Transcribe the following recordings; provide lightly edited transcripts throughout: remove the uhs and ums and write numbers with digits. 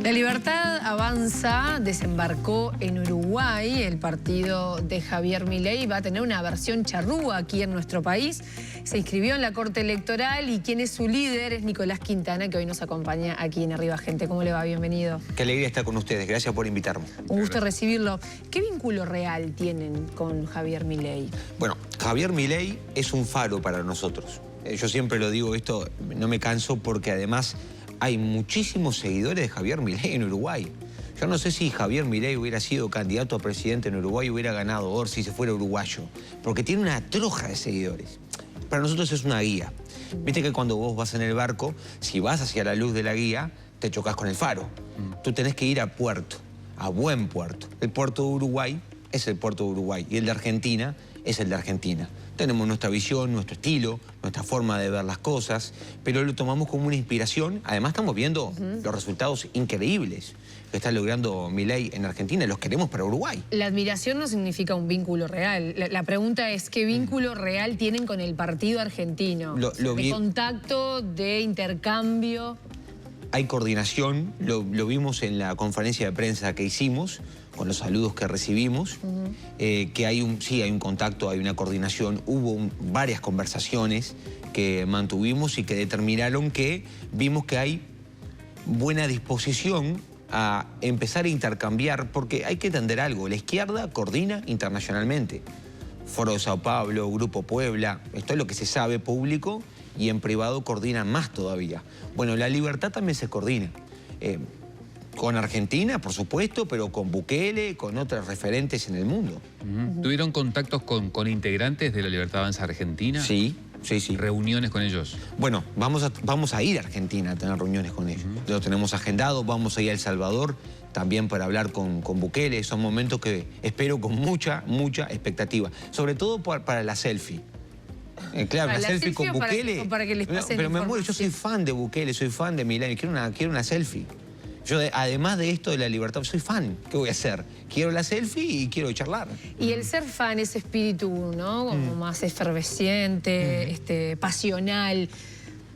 La Libertad Avanza desembarcó en Uruguay. El partido de Javier Milei va a tener una versión charrúa aquí en nuestro país. Se inscribió en la Corte Electoral y quien es su líder es Nicolás Quintana, que hoy nos acompaña aquí en Arriba Gente. ¿Cómo le va? Bienvenido. Qué alegría estar con ustedes. Gracias por invitarme. Un gusto recibirlo. ¿Qué vínculo real tienen con Javier Milei? Bueno, Javier Milei es un faro para nosotros. Yo siempre lo digo esto, no me canso, porque además hay muchísimos seguidores de Javier Milei en Uruguay. Yo no sé si Javier Milei hubiera sido candidato a presidente en Uruguay, hubiera ganado Or si se fuera uruguayo, porque tiene una troja de seguidores. Para nosotros es una guía. Viste que cuando vos vas en el barco, si vas hacia la luz de la guía, te chocas con el faro. Tú tenés que ir a puerto, a buen puerto. El puerto de Uruguay es el puerto de Uruguay y el de Argentina es el de Argentina. Tenemos nuestra visión, nuestro estilo, nuestra forma de ver las cosas, pero lo tomamos como una inspiración. Además estamos viendo los resultados increíbles que está logrando Milei en Argentina y los queremos para Uruguay. La admiración no significa un vínculo real. La pregunta es, ¿qué vínculo real tienen con el partido argentino? ¿De contacto, de intercambio? Hay coordinación, lo vimos en la conferencia de prensa que hicimos, con los saludos que recibimos, que sí hay un contacto, hay una coordinación, hubo varias conversaciones que mantuvimos y que determinaron que vimos que hay buena disposición a empezar a intercambiar, porque hay que entender algo, la izquierda coordina internacionalmente. Foro de Sao Paulo, Grupo Puebla, esto es lo que se sabe público, y en privado coordinan más todavía. Bueno, la Libertad también se coordina. Con Argentina, por supuesto, pero con Bukele, con otros referentes en el mundo. ¿Tuvieron contactos con integrantes de la Libertad Avanza Argentina? Sí, sí, sí. ¿Reuniones con ellos? Bueno, vamos a ir a Argentina a tener reuniones con ellos. Lo tenemos agendado, vamos a ir a El Salvador también para hablar con Bukele. Son momentos que espero con mucha expectativa. Sobre todo para la selfie. Claro, la selfie con Bukele. Para que les pasen pero me muero, yo soy fan de Bukele, soy fan de Milei, quiero una selfie. Yo, además de esto de la libertad, soy fan. ¿Qué voy a hacer? Quiero la selfie y quiero charlar. Y el ser fan, ese espíritu, ¿no? Como más efervesciente, pasional.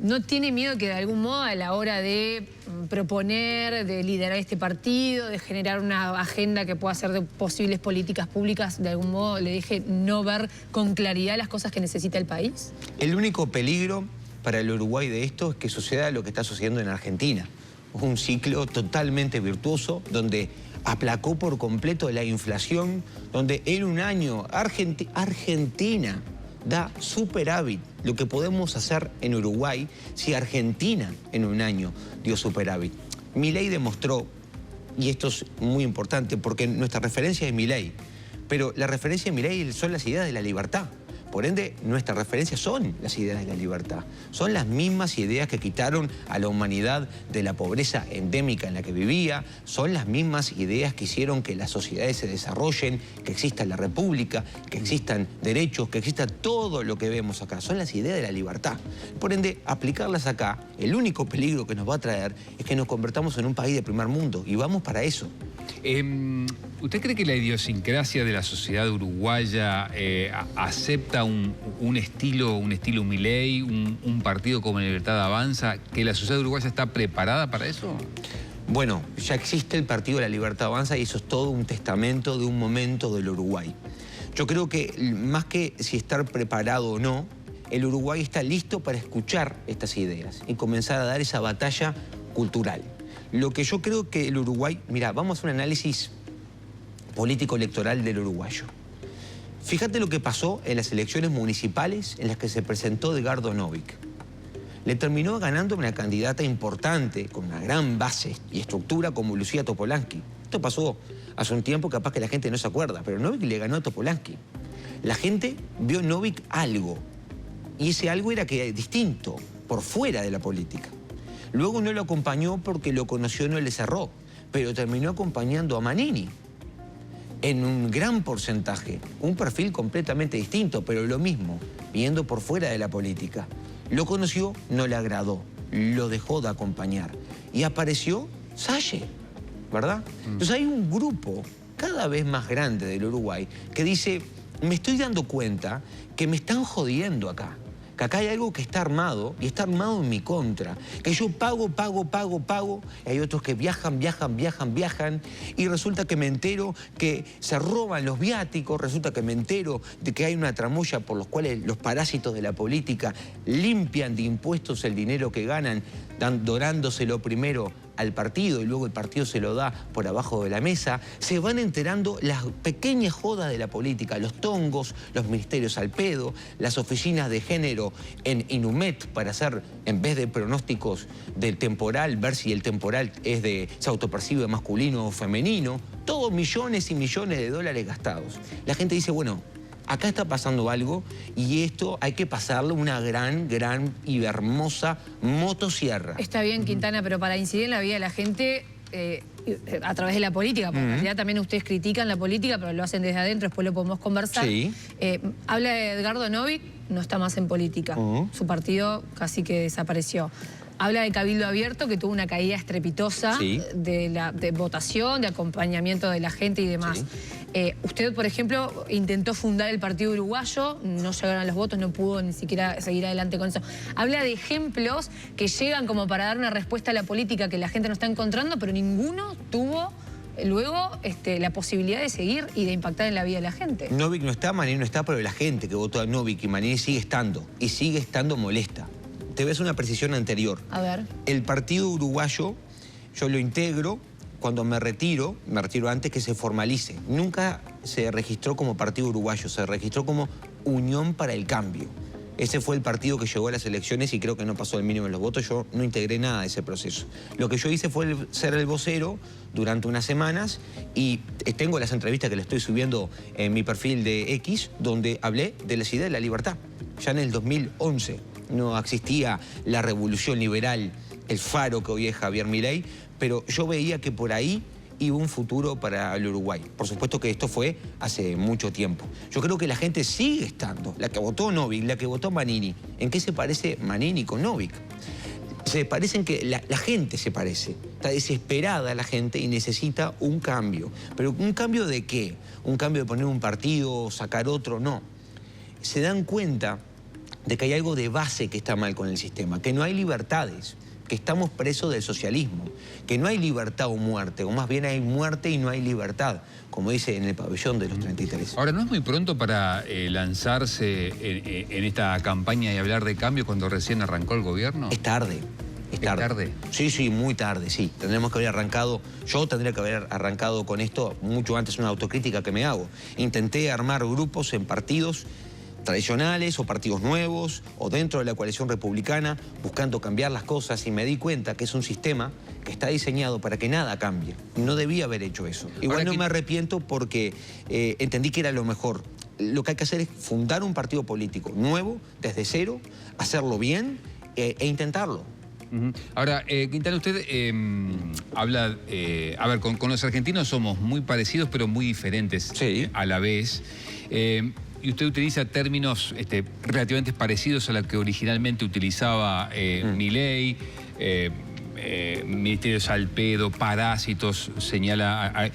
¿No tiene miedo que de algún modo a la hora de proponer, de liderar este partido, de generar una agenda que pueda ser de posibles políticas públicas, de algún modo le deje no ver con claridad las cosas que necesita el país? El único peligro para el Uruguay de esto es que suceda lo que está sucediendo en Argentina. Un ciclo totalmente virtuoso, donde aplacó por completo la inflación, donde en un año Argentina da superávit. Lo que podemos hacer en Uruguay si Argentina en un año dio superávit. Milei demostró, y esto es muy importante porque nuestra referencia es Milei, pero la referencia de Milei son las ideas de la libertad. Por ende, nuestras referencias son las ideas de la libertad. Son las mismas ideas que quitaron a la humanidad de la pobreza endémica en la que vivía. Son las mismas ideas que hicieron que las sociedades se desarrollen, que exista la república, que existan derechos, que exista todo lo que vemos acá. Son las ideas de la libertad. Por ende, aplicarlas acá, el único peligro que nos va a traer es que nos convertamos en un país de primer mundo. Y vamos para eso. ¿Usted cree que la idiosincrasia de la sociedad uruguaya acepta un estilo Milei, un partido como la Libertad Avanza, que la sociedad uruguaya está preparada para eso? Bueno, ya existe el Partido de la Libertad Avanza y eso es todo un testamento de un momento del Uruguay. Yo creo que más que si estar preparado o no, el Uruguay está listo para escuchar estas ideas y comenzar a dar esa batalla cultural. Lo que yo creo que el Uruguay... Mira, vamos a hacer un análisis político-electoral del uruguayo. Fíjate lo que pasó en las elecciones municipales en las que se presentó Edgardo Novick. Le terminó ganando una candidata importante, con una gran base y estructura como Lucía Topolansky. Esto pasó hace un tiempo, capaz que la gente no se acuerda, pero Novick le ganó a Topolansky. La gente vio en Novick algo, y ese algo era que era distinto, por fuera de la política. Luego no lo acompañó porque lo conoció, no le cerró, pero terminó acompañando a Manini en un gran porcentaje, un perfil completamente distinto, pero lo mismo, viendo por fuera de la política. Lo conoció, no le agradó, lo dejó de acompañar y apareció Salle, ¿verdad? Entonces hay un grupo cada vez más grande del Uruguay que dice, me estoy dando cuenta que me están jodiendo acá, que acá hay algo que está armado, y está armado en mi contra. Que yo pago, y hay otros que viajan, y resulta que me entero que se roban los viáticos, resulta que me entero de que hay una tramoya por los cuales los parásitos de la política limpian de impuestos el dinero que ganan, dorándoselo primero al partido y luego el partido se lo da por abajo de la mesa. Se van enterando las pequeñas jodas de la política, los tongos, los ministerios al pedo, las oficinas de género en Inumet para hacer, en vez de pronósticos del temporal, ver si el temporal se autopercibe masculino o femenino. Todos millones y millones de dólares gastados. La gente dice, bueno, acá está pasando algo y esto hay que pasarle una gran y hermosa motosierra. Está bien, Quintana, pero para incidir en la vida de la gente a través de la política, porque en realidad también ustedes critican la política, pero lo hacen desde adentro, después lo podemos conversar. Sí. Habla de Edgardo Novic, no está más en política. Su partido casi que desapareció. Habla de Cabildo Abierto, que tuvo una caída estrepitosa de votación, de acompañamiento de la gente y demás. Sí. Usted, por ejemplo, intentó fundar el Partido Uruguayo, no llegaron los votos, no pudo ni siquiera seguir adelante con eso. Habla de ejemplos que llegan como para dar una respuesta a la política que la gente no está encontrando, pero ninguno tuvo luego la posibilidad de seguir y de impactar en la vida de la gente. Novic no está, Manini no está, pero la gente que votó a Novic y Manini sigue estando, y sigue estando molesta. Te ves una precisión anterior. A ver. El Partido Uruguayo, yo lo integro cuando me retiro antes que se formalice. Nunca se registró como Partido Uruguayo, se registró como Unión para el Cambio. Ese fue el partido que llegó a las elecciones y creo que no pasó el mínimo de los votos. Yo no integré nada de ese proceso. Lo que yo hice fue ser el vocero durante unas semanas y tengo las entrevistas que le estoy subiendo en mi perfil de X, donde hablé de las ideas de la libertad. Ya en el 2011 no existía la revolución liberal, el faro que hoy es Javier Milei, pero yo veía que por ahí iba un futuro para el Uruguay. Por supuesto que esto fue hace mucho tiempo. Yo creo que la gente sigue estando, la que votó Novic, la que votó Manini. ¿En qué se parece Manini con Novic? Se parecen que la gente se parece. Está desesperada la gente y necesita un cambio. ¿Pero un cambio de qué? ¿Un cambio de poner un partido, sacar otro? No. Se dan cuenta de que hay algo de base que está mal con el sistema, que no hay libertades, que estamos presos del socialismo, que no hay libertad o muerte, o más bien hay muerte y no hay libertad, como dice en el pabellón de los 33. Ahora, ¿no es muy pronto para lanzarse en esta campaña y hablar de cambio cuando recién arrancó el gobierno? Es tarde. ¿Es tarde? Sí, muy tarde, sí. Tendremos que haber arrancado, yo tendría que haber arrancado con esto mucho antes, una autocrítica que me hago. Intenté armar grupos en partidos tradicionales o partidos nuevos o dentro de la coalición republicana buscando cambiar las cosas y me di cuenta que es un sistema que está diseñado para que nada cambie. No debía haber hecho eso. Igual no me arrepiento porque entendí que era lo mejor. Lo que hay que hacer es fundar un partido político nuevo, desde cero, hacerlo bien e intentarlo. Ahora, Quintana, usted habla, a ver, con los argentinos somos muy parecidos pero muy diferentes a la vez. Y usted utiliza términos relativamente parecidos a los que originalmente utilizaba Milei, ministerios al pedo, parásitos, señala...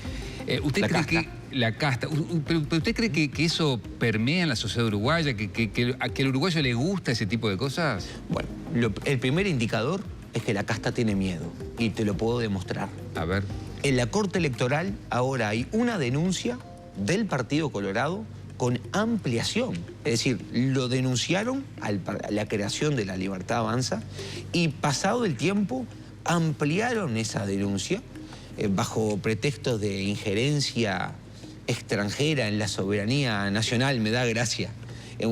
¿Usted cree que la casta? ¿Pero usted cree que eso permea en la sociedad uruguaya? ¿Que al uruguayo le gusta ese tipo de cosas? Bueno, el primer indicador es que la casta tiene miedo y te lo puedo demostrar. A ver. En la Corte Electoral ahora hay una denuncia del Partido Colorado con ampliación. Es decir, lo denunciaron a la creación de la Libertad Avanza y pasado el tiempo ampliaron esa denuncia bajo pretextos de injerencia extranjera en la soberanía nacional. Me da gracia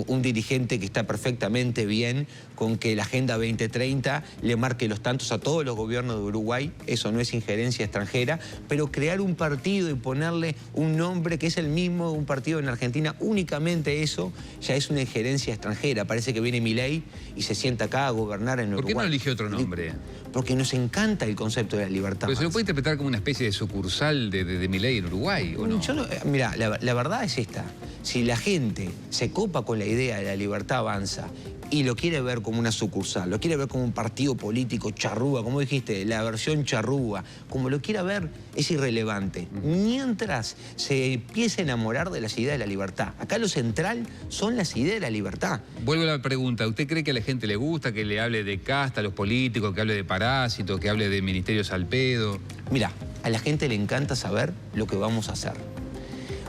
un dirigente que está perfectamente bien con que la Agenda 2030 le marque los tantos a todos los gobiernos de Uruguay. Eso no es injerencia extranjera, pero crear un partido y ponerle un nombre que es el mismo de un partido en Argentina, únicamente eso ya es una injerencia extranjera. Parece que viene Milei y se sienta acá a gobernar en Uruguay. ¿Por qué no elige otro nombre? Porque nos encanta el concepto de la libertad. Pero se lo puede interpretar como una especie de sucursal de Milei en Uruguay, ¿o no? Mira, la verdad es esta. Si la gente se copa con la idea de la libertad avanza y lo quiere ver como una sucursal, lo quiere ver como un partido político charrúa, como dijiste, la versión charrúa, como lo quiera ver, es irrelevante. Mientras se empiece a enamorar de las ideas de la libertad. Acá lo central son las ideas de la libertad. Vuelvo a la pregunta, ¿usted cree que a la gente le gusta que le hable de casta a los políticos, que hable de parásitos, que hable de ministerios al pedo? Mira, a la gente le encanta saber lo que vamos a hacer.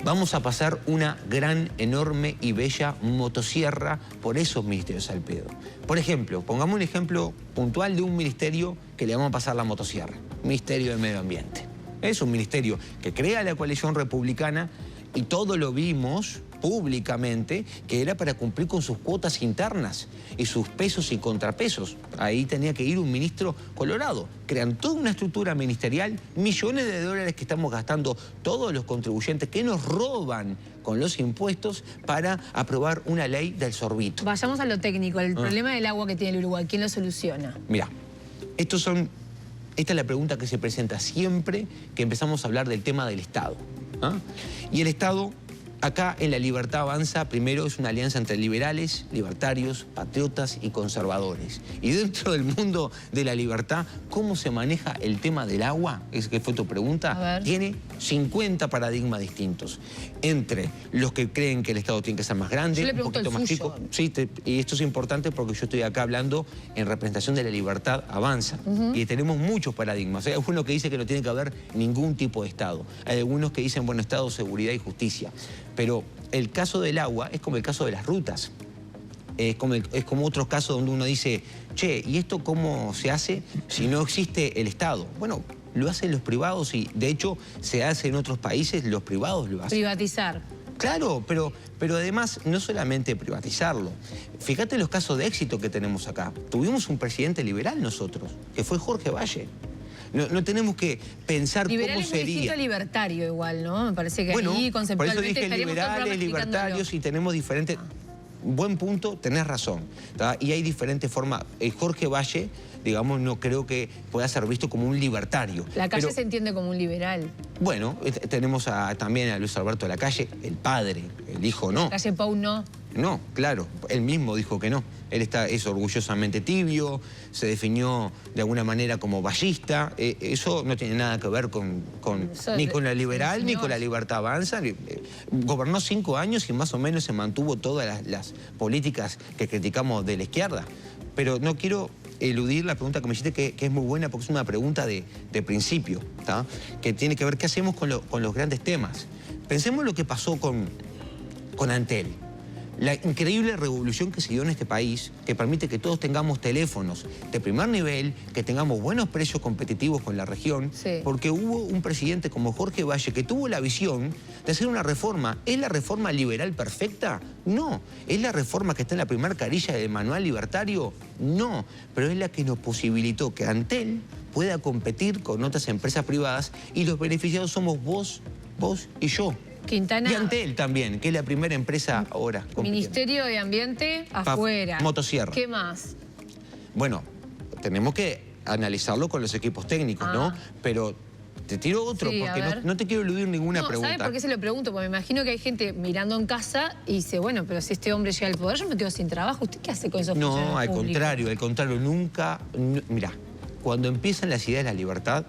Vamos a pasar una gran, enorme y bella motosierra por esos ministerios al pedo. Por ejemplo, pongamos un ejemplo puntual de un ministerio que le vamos a pasar la motosierra. Ministerio del Medio Ambiente. Es un ministerio que crea la coalición republicana y todo lo vimos públicamente que era para cumplir con sus cuotas internas y sus pesos y contrapesos. Ahí tenía que ir un ministro colorado. Crean toda una estructura ministerial, millones de dólares que estamos gastando todos los contribuyentes que nos roban con los impuestos para aprobar una ley del sorbito. Vayamos a lo técnico, el problema del agua que tiene el Uruguay, ¿quién lo soluciona? Mira, esta es la pregunta que se presenta siempre que empezamos a hablar del tema del Estado. Y el Estado, acá en La Libertad Avanza, primero es una alianza entre liberales, libertarios, patriotas y conservadores. Y dentro del mundo de la libertad, ¿cómo se maneja el tema del agua? Es que fue tu pregunta. Tiene 50 paradigmas distintos. Entre los que creen que el Estado tiene que ser más grande, un poquito más chico. Sí, y esto es importante porque yo estoy acá hablando en representación de La Libertad Avanza. Y tenemos muchos paradigmas. Hay algunos que dicen que no tiene que haber ningún tipo de Estado. Hay algunos que dicen, bueno, Estado, seguridad y justicia. Pero el caso del agua es como el caso de las rutas. Es como otros casos donde uno dice, che, ¿y esto cómo se hace si no existe el Estado? Bueno, lo hacen los privados y de hecho se hace en otros países, los privados lo hacen. Privatizar. Claro, pero además no solamente privatizarlo. Fíjate los casos de éxito que tenemos acá. Tuvimos un presidente liberal nosotros, que fue Jorge Valle. No tenemos que pensar liberal cómo sería. Liberal es libertario igual, ¿no? Me parece que bueno, ahí conceptualmente por eso dije liberales, libertarios y tenemos diferentes... Buen punto, tenés razón. ¿tá? Y hay diferentes formas. Jorge Valle, digamos, no creo que pueda ser visto como un libertario. La Calle se entiende como un liberal. Bueno, tenemos también a Luis Alberto Lacalle, el padre, el hijo no. Calle Pou no. No, claro, él mismo dijo que no. Él es orgullosamente tibio, se definió de alguna manera como vallista. Eso no tiene nada que ver ni con la liberal ni con la Libertad Avanza. Gobernó 5 años y más o menos se mantuvo todas las políticas que criticamos de la izquierda. Pero no quiero eludir la pregunta que me hiciste, que es muy buena porque es una pregunta de principio, ¿tá? Que tiene que ver qué hacemos con los grandes temas. Pensemos lo que pasó con Antel. La increíble revolución que se dio en este país, que permite que todos tengamos teléfonos de primer nivel, que tengamos buenos precios competitivos con la región, porque hubo un presidente como Jorge Valle que tuvo la visión de hacer una reforma. ¿Es la reforma liberal perfecta? No. ¿Es la reforma que está en la primera carilla del manual libertario? No. Pero es la que nos posibilitó que Antel pueda competir con otras empresas privadas y los beneficiados somos vos y yo. Quintana. Y Antel también, que es la primera empresa ahora. Ministerio de Ambiente, afuera. Motosierra. ¿Qué más? Bueno, tenemos que analizarlo con los equipos técnicos, ¿no? Pero te tiro otro, porque no te quiero eludir ninguna pregunta. ¿Sabes por qué se lo pregunto? Porque me imagino que hay gente mirando en casa y dice, bueno, pero si este hombre llega al poder, yo me quedo sin trabajo. ¿Usted qué hace con esos funcionarios públicos? No, al contrario, nunca... Mirá. Cuando empiezan las ideas de la libertad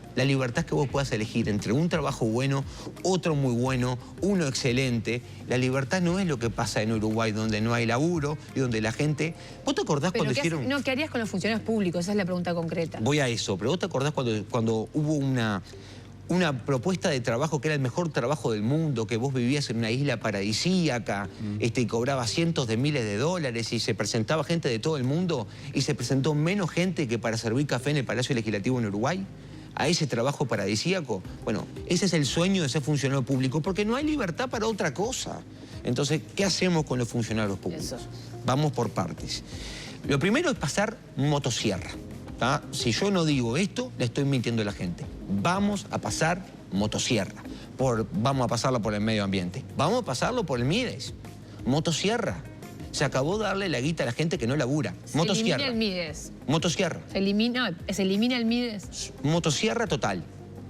es que vos puedas elegir entre un trabajo bueno, otro muy bueno, uno excelente. La libertad no es lo que pasa en Uruguay, donde no hay laburo y donde la gente... ¿Vos te acordás cuando hicieron...? ¿qué harías con los funcionarios públicos? Esa es la pregunta concreta. Voy a eso, pero ¿vos te acordás cuando hubo una propuesta de trabajo que era el mejor trabajo del mundo, que vos vivías en una isla paradisíaca y cobrabas cientos de miles de dólares y se presentaba gente de todo el mundo y se presentó menos gente que para servir café en el Palacio Legislativo en Uruguay? A ese trabajo paradisíaco. Bueno, ese es el sueño de ser funcionario público porque no hay libertad para otra cosa. Entonces, ¿qué hacemos con los funcionarios públicos? Vamos por partes. Lo primero es pasar motosierra. Si yo no digo esto, le estoy mintiendo a la gente. Vamos a pasar motosierra. Vamos a pasarla por el medio ambiente. Vamos a pasarlo por el Mides. Motosierra. Se acabó de darle la guita a la gente que no labura. Motosierra. Se elimina el Mides. Motosierra. Se elimina el Mides. Motosierra total.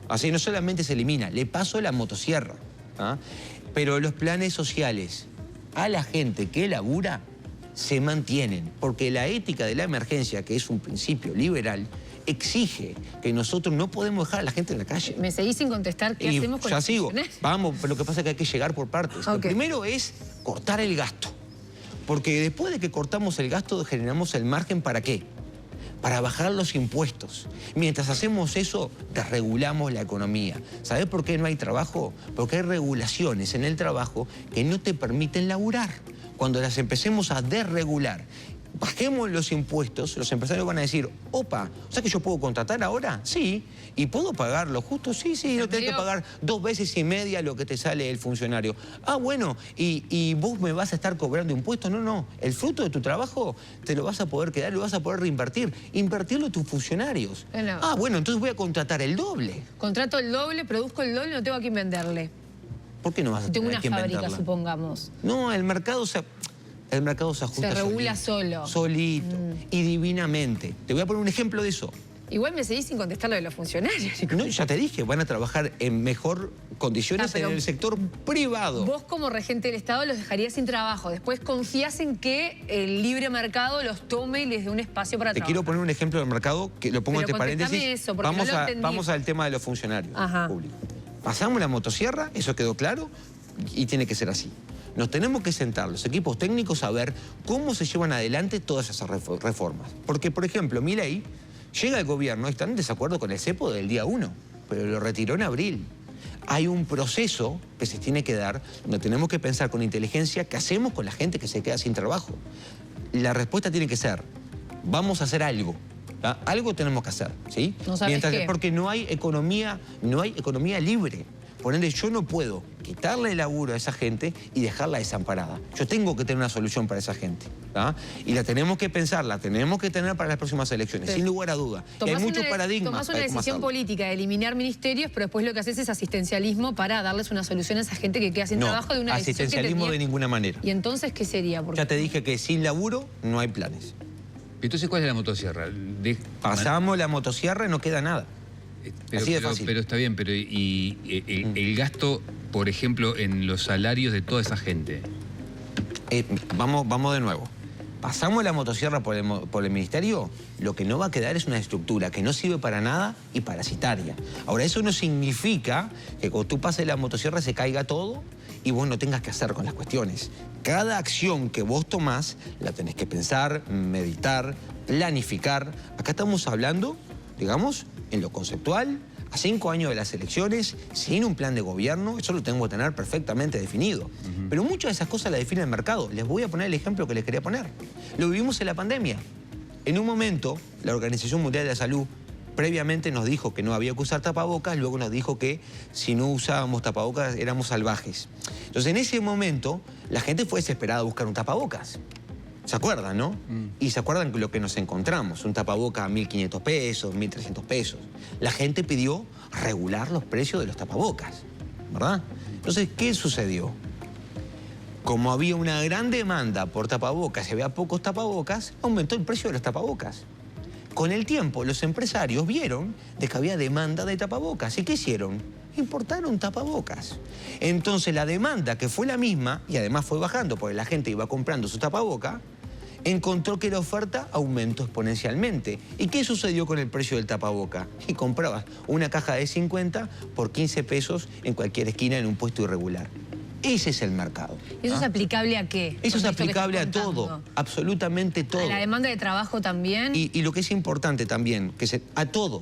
Así no solamente se elimina, le paso la motosierra. Pero los planes sociales a la gente que labura se mantienen, porque la ética de la emergencia, que es un principio liberal, exige que nosotros no podemos dejar a la gente en la calle. Me seguís sin contestar qué hacemos con ya las sigo. pensiones. Vamos, pero lo que pasa es que hay que llegar por partes. Lo primero es cortar el gasto. Porque después de que cortamos el gasto, generamos el margen ¿para qué? Para bajar los impuestos. Mientras hacemos eso, desregulamos la economía. ¿Sabés por qué no hay trabajo? Porque hay regulaciones en el trabajo que no te permiten laburar. Cuando las empecemos a desregular, bajemos los impuestos, los empresarios van a decir, opa, o sea que yo puedo contratar ahora, sí, y puedo pagarlo justo, sí, no tenés que pagar 2 veces y media lo que te sale el funcionario. Ah, bueno, y vos me vas a estar cobrando impuestos. No, el fruto de tu trabajo te lo vas a poder quedar, lo vas a poder reinvertir, invertirlo en tus funcionarios. Bueno. Ah, bueno, entonces voy a contratar el doble. Contrato el doble, produzco el doble, no tengo a quién venderle. ¿Por qué no vas a tener a quién venderla? Tengo una fábrica, supongamos. No, el mercado se ajusta. Se regula solo. Solito. Y divinamente. Te voy a poner un ejemplo de eso. Igual me seguís sin contestar lo de los funcionarios. No, ya te dije, van a trabajar en mejor condiciones en el sector privado. Vos como regente del Estado los dejarías sin trabajo. Después confías en que el libre mercado los tome y les dé un espacio para trabajar. Te quiero poner un ejemplo del mercado que lo pongo entre paréntesis. Eso, porque vamos al tema de los funcionarios públicos. Pasamos la motosierra, eso quedó claro, y tiene que ser así. Nos tenemos que sentar los equipos técnicos a ver cómo se llevan adelante todas esas reformas. Porque, por ejemplo, Milei llega al gobierno y está en desacuerdo con el cepo del día 1, pero lo retiró en abril. Hay un proceso que se tiene que dar, donde tenemos que pensar con inteligencia qué hacemos con la gente que se queda sin trabajo. La respuesta tiene que ser, vamos a hacer algo. ¿Ah? Algo tenemos que hacer, ¿sí? No sabes qué. Porque no hay economía libre. Por ende, yo no puedo quitarle el laburo a esa gente y dejarla desamparada. Yo tengo que tener una solución para esa gente. ¿Ah? Y la tenemos que pensar, la tenemos que tener para las próximas elecciones, sin lugar a duda. Hay muchos paradigmas. Tomás una decisión política de eliminar ministerios, pero después lo que haces es asistencialismo para darles una solución a esa gente que queda sin trabajo de una decisión que asistencialismo de ninguna manera. ¿Y entonces qué sería? Ya te dije que sin laburo no hay planes. Entonces, ¿cuál es la motosierra? Pasamos la motosierra y no queda nada. Así de fácil. Pero está bien, pero el gasto, por ejemplo, en los salarios de toda esa gente. Vamos de nuevo. Pasamos la motosierra por el ministerio, lo que no va a quedar es una estructura que no sirve para nada y parasitaria. Ahora, eso no significa que cuando tú pases la motosierra se caiga todo y vos no tengas que hacer con las cuestiones. Cada acción que vos tomás la tenés que pensar, meditar, planificar. Acá estamos hablando, digamos, en lo conceptual, a 5 años de las elecciones, sin un plan de gobierno, eso lo tengo que tener perfectamente definido. Pero muchas de esas cosas las define el mercado. Les voy a poner el ejemplo que les quería poner. Lo vivimos en la pandemia. En un momento, la Organización Mundial de la Salud previamente nos dijo que no había que usar tapabocas, luego nos dijo que si no usábamos tapabocas éramos salvajes. Entonces, en ese momento, la gente fue desesperada a buscar un tapabocas. ¿Se acuerdan, no? Y se acuerdan lo que nos encontramos, un tapaboca a 1.500 pesos, 1.300 pesos. La gente pidió regular los precios de los tapabocas, ¿verdad? Entonces, ¿qué sucedió? Como había una gran demanda por tapabocas y había pocos tapabocas, aumentó el precio de los tapabocas. Con el tiempo, los empresarios vieron de que había demanda de tapabocas. ¿Y qué hicieron? Importaron tapabocas. Entonces, la demanda, que fue la misma, y además fue bajando porque la gente iba comprando su tapaboca, encontró que la oferta aumentó exponencialmente. ¿Y qué sucedió con el precio del tapaboca? Y comprabas una caja de 50 por 15 pesos en cualquier esquina en un puesto irregular. Ese es el mercado. ¿Y eso es aplicable a qué? Eso es aplicable a todo, absolutamente todo. ¿A la demanda de trabajo también? Y lo que es importante también, a todo.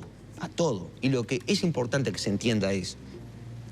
Y lo que es importante que se entienda es,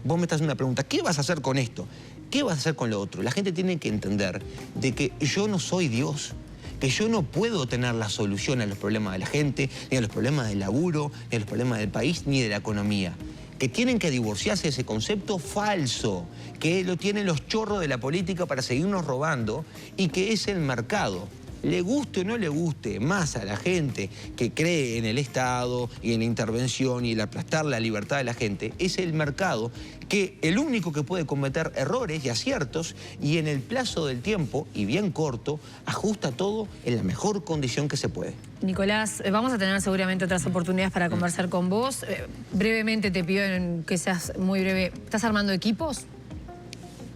vos me estás haciendo una pregunta, ¿qué vas a hacer con esto? ¿Qué vas a hacer con lo otro? La gente tiene que entender de que yo no soy Dios, que yo no puedo tener la solución a los problemas de la gente, ni a los problemas del laburo, ni a los problemas del país, ni de la economía. Que tienen que divorciarse de ese concepto falso, que lo tienen los chorros de la política para seguirnos robando y que es el mercado. Le guste o no le guste más a la gente que cree en el Estado y en la intervención y el aplastar la libertad de la gente, es el mercado que el único que puede cometer errores y aciertos y en el plazo del tiempo, y bien corto, ajusta todo en la mejor condición que se puede. Nicolás, vamos a tener seguramente otras oportunidades para conversar con vos. Brevemente te pido que seas muy breve. ¿Estás armando equipos?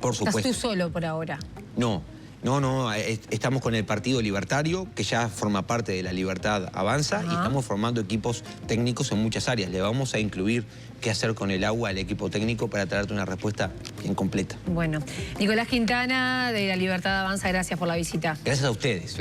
Por supuesto. ¿Estás tú solo por ahora? No. No, estamos con el Partido Libertario, que ya forma parte de la Libertad Avanza, y estamos formando equipos técnicos en muchas áreas. Le vamos a incluir qué hacer con el agua al equipo técnico para traerte una respuesta bien completa. Bueno, Nicolás Quintana de la Libertad Avanza, gracias por la visita. Gracias a ustedes.